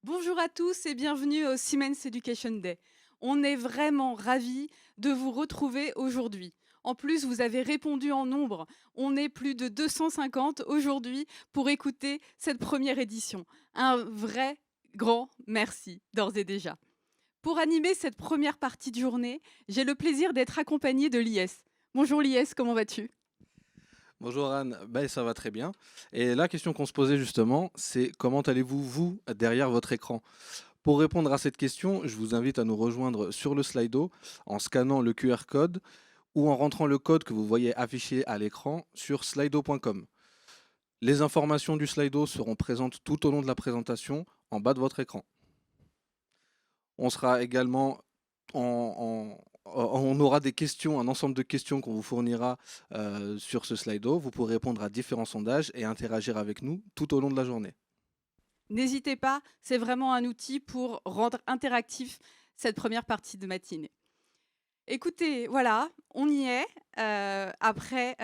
Bonjour à tous et bienvenue au Siemens Education Day. On est vraiment ravis de vous retrouver aujourd'hui. En plus, vous avez répondu en nombre. On est plus de 250 aujourd'hui pour écouter cette première édition. Un vrai grand merci d'ores et déjà. Pour animer cette première partie de journée, j'ai le plaisir d'être accompagnée de l'IS. Bonjour l'IS, comment vas-tu? Bonjour Anne, ça va très bien. Et la question qu'on se posait justement, c'est comment allez-vous, vous, derrière votre écran? Pour répondre à cette question, je vous invite à nous rejoindre sur le Slido en scannant le QR code ou en rentrant le code que vous voyez affiché à l'écran sur slido.com. Les informations du Slido seront présentes tout au long de la présentation en bas de votre écran. On sera également on aura des questions, un ensemble de questions qu'on vous fournira sur ce Slido. Vous pourrez répondre à différents sondages et interagir avec nous tout au long de la journée. N'hésitez pas, c'est vraiment un outil pour rendre interactif cette première partie de matinée. Écoutez, voilà, on y est. Après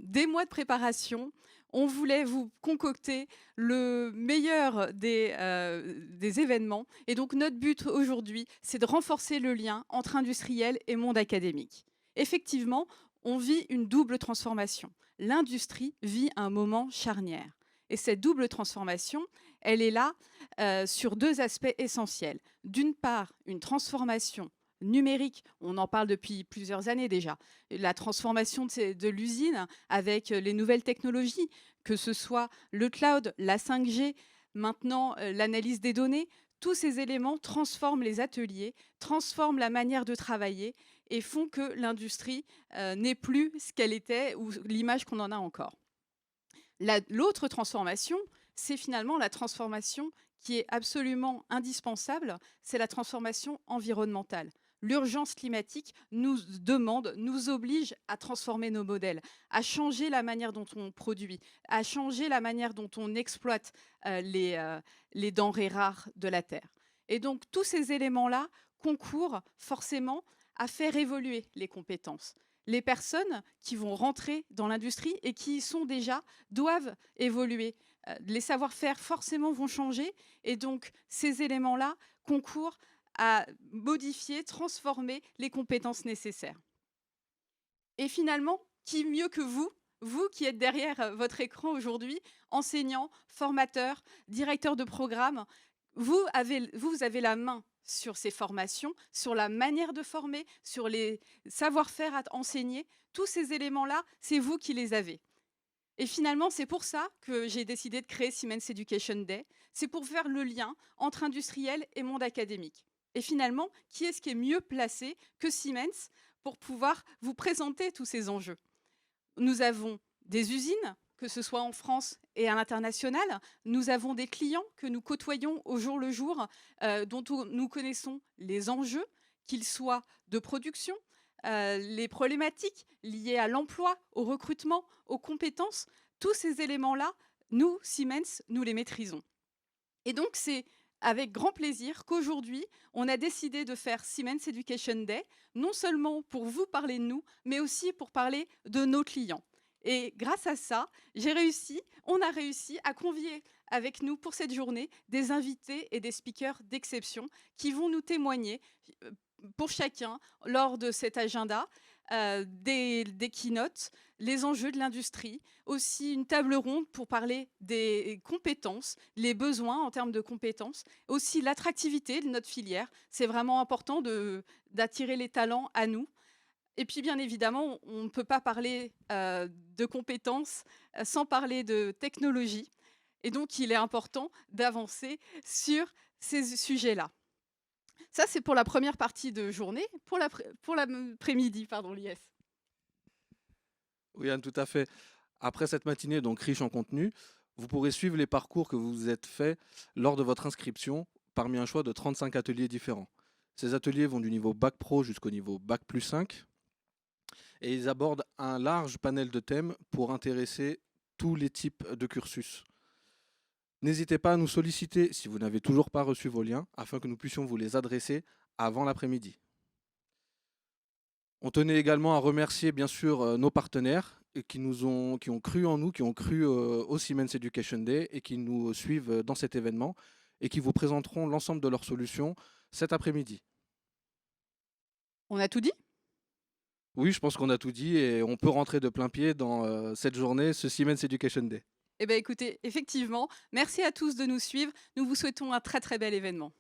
des mois de préparation, on voulait vous concocter le meilleur des événements. Et donc, notre but aujourd'hui, c'est de renforcer le lien entre industriel et monde académique. Effectivement, on vit une double transformation. L'industrie vit un moment charnière. Et cette double transformation, elle est là sur deux aspects essentiels. D'une part, une transformation numérique, on en parle depuis plusieurs années déjà. La transformation de l'usine avec les nouvelles technologies, que ce soit le cloud, la 5G, maintenant l'analyse des données, tous ces éléments transforment les ateliers, transforment la manière de travailler et font que l'industrie n'est plus ce qu'elle était ou l'image qu'on en a encore. L'autre transformation, c'est finalement la transformation qui est absolument indispensable, c'est la transformation environnementale. L'urgence climatique nous demande, nous oblige à transformer nos modèles, à changer la manière dont on produit, à changer la manière dont on exploite les denrées rares de la Terre. Et donc tous ces éléments-là concourent forcément à faire évoluer les compétences. Les personnes qui vont rentrer dans l'industrie et qui y sont déjà doivent évoluer. Les savoir-faire forcément vont changer et donc ces éléments-là concourent à modifier, transformer les compétences nécessaires. Et finalement, qui mieux que vous, vous qui êtes derrière votre écran aujourd'hui, enseignant, formateur, directeur de programme, vous avez la main sur ces formations, sur la manière de former, sur les savoir-faire à enseigner. Tous ces éléments-là, c'est vous qui les avez. Et finalement, c'est pour ça que j'ai décidé de créer Siemens Education Day. C'est pour faire le lien entre industriel et monde académique. Et finalement, qui est-ce qui est mieux placé que Siemens pour pouvoir vous présenter tous ces enjeux? Nous avons des usines, que ce soit en France et à l'international. Nous avons des clients que nous côtoyons au jour le jour, dont nous connaissons les enjeux, qu'ils soient de production, les problématiques liées à l'emploi, au recrutement, aux compétences. Tous ces éléments-là, nous, Siemens, nous les maîtrisons. Et donc, c'est avec grand plaisir qu'aujourd'hui, on a décidé de faire Siemens Education Day, non seulement pour vous parler de nous, mais aussi pour parler de nos clients. Et grâce à ça, on a réussi à convier avec nous pour cette journée des invités et des speakers d'exception qui vont nous témoigner euh, pour chacun lors de cet agenda des keynotes, les enjeux de l'industrie, aussi une table ronde pour parler des compétences, les besoins en termes de compétences, aussi l'attractivité de notre filière. C'est vraiment important d'attirer les talents à nous. Et puis, bien évidemment, on ne peut pas parler de compétences sans parler de technologie. Et donc, il est important d'avancer sur ces sujets-là. Ça, c'est pour la première partie de journée. Pour l'après-midi, pardon, l'IS. Oui, Anne, tout à fait. Après cette matinée donc riche en contenu, vous pourrez suivre les parcours que vous vous êtes faits lors de votre inscription parmi un choix de 35 ateliers différents. Ces ateliers vont du niveau Bac Pro jusqu'au niveau Bac plus 5 et ils abordent un large panel de thèmes pour intéresser tous les types de cursus. N'hésitez pas à nous solliciter si vous n'avez toujours pas reçu vos liens afin que nous puissions vous les adresser avant l'après-midi. On tenait également à remercier bien sûr nos partenaires qui ont cru en nous, qui ont cru au Siemens Education Day et qui nous suivent dans cet événement. et qui vous présenteront l'ensemble de leurs solutions cet après-midi. On a tout dit? Oui, je pense qu'on a tout dit et on peut rentrer de plein pied dans cette journée, ce Siemens Education Day. Eh bien écoutez, effectivement, merci à tous de nous suivre. Nous vous souhaitons un très très bel événement.